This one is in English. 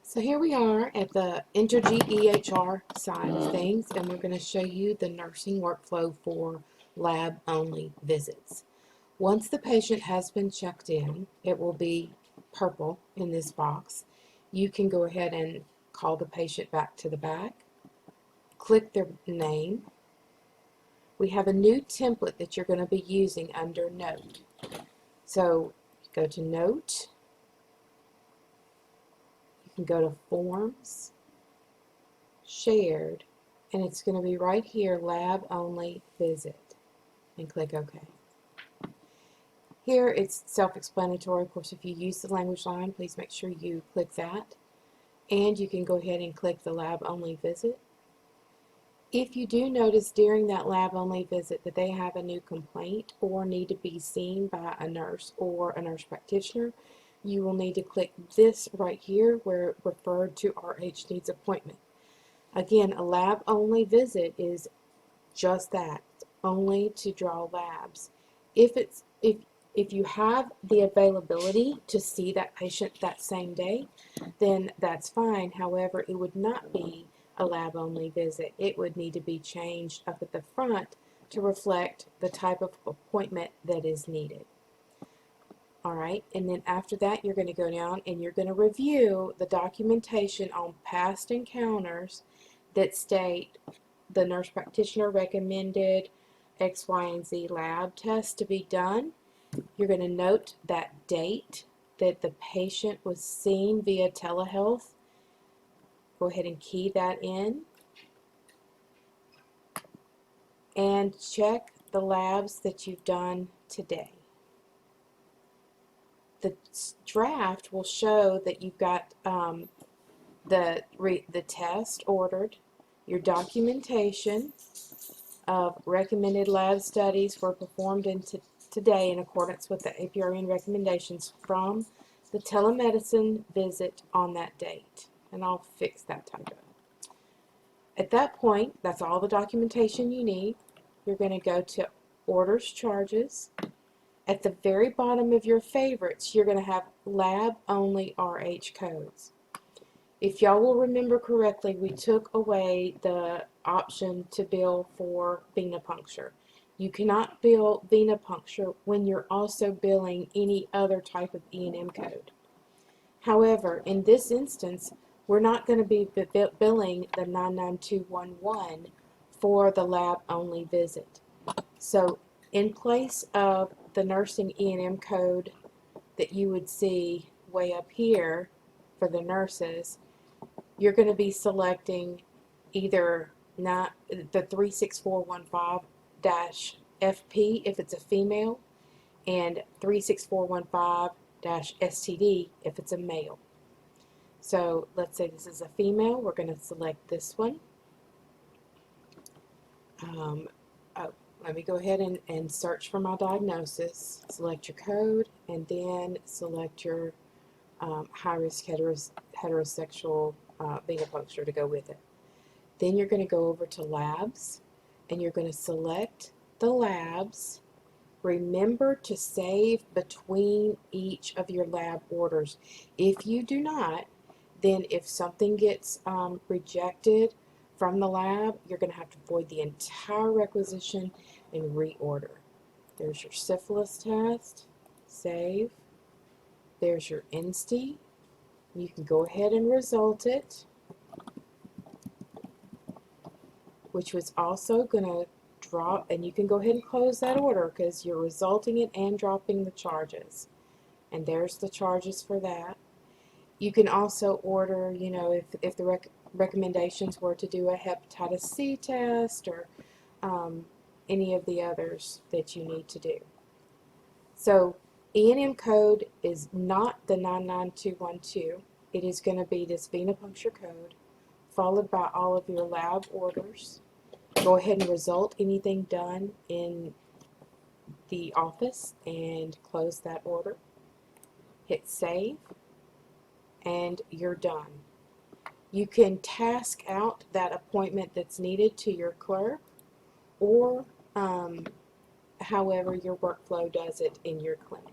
So here we are at the Entergy EHR side of things, and we're going to show you the nursing workflow for lab-only visits. Once the patient has been checked in, it will be purple in this box. You can go ahead and call the patient back to the back, click their name. We have a new template that you're going to be using under Note. So go to Note, you can go to Forms, Shared, and it's going to be right here, Lab Only Visit, and click OK. Here it's self-explanatory. Of course, if you use the language line, please make sure you click that, and you can go ahead and click the Lab Only Visit. If you do notice during that Lab Only Visit that they have a new complaint or need to be seen by a nurse or a nurse practitioner, you will need to click this right here where referred to RH needs appointment. Again, a lab-only visit is just that, only to draw labs. If you have the availability to see that patient that same day, then that's fine. However, it would not be a lab-only visit. It would need to be changed up at the front to reflect the type of appointment that is needed. All right, and then after that, you're going to go down and you're going to review the documentation on past encounters that state the nurse practitioner recommended X, Y, and Z lab test to be done. You're going to note that date that the patient was seen via telehealth. Go ahead and key that in. And check the labs that you've done today. The draft will show that you've got the test ordered, your documentation of recommended lab studies were performed today in accordance with the APRN recommendations from the telemedicine visit on that date. And I'll fix that typo. At that point, that's all the documentation you need. You're going to go to Orders Charges. At the very bottom of your favorites, you're going to have lab-only RH codes. If y'all will remember correctly, we took away the option to bill for venipuncture. You cannot bill venipuncture when you're also billing any other type of E&M code. However, in this instance, we're not going to be billing the 99211 for the lab-only visit. So in place of the nursing E&M code that you would see way up here for the nurses, you're going to be selecting either not the 36415-FP if it's a female and 36415-STD if it's a male. So let's say this is a female. We're going to select this one. Let me go ahead and search for my diagnosis. Select your code and then select your high-risk heterosexual venipuncture to go with it. Then you're going to go over to labs and you're going to select the labs. Remember to save between each of your lab orders. If you do not, then if something gets rejected from the lab, you're going to have to void the entire requisition and reorder. There's your syphilis test. Save. There's your INSTI. You can go ahead and result it, which was also going to drop, and you can go ahead and close that order because you're resulting it and dropping the charges. And there's the charges for that. You can also order, you know, if the recommendations were to do a hepatitis C test or any of the others that you need to do. So E&M code is not the 99212. It is going to be this venipuncture code followed by all of your lab orders. Go ahead and result anything done in the office and close that order. Hit save and you're done. You can task out that appointment that's needed to your clerk or however your workflow does it in your clinic.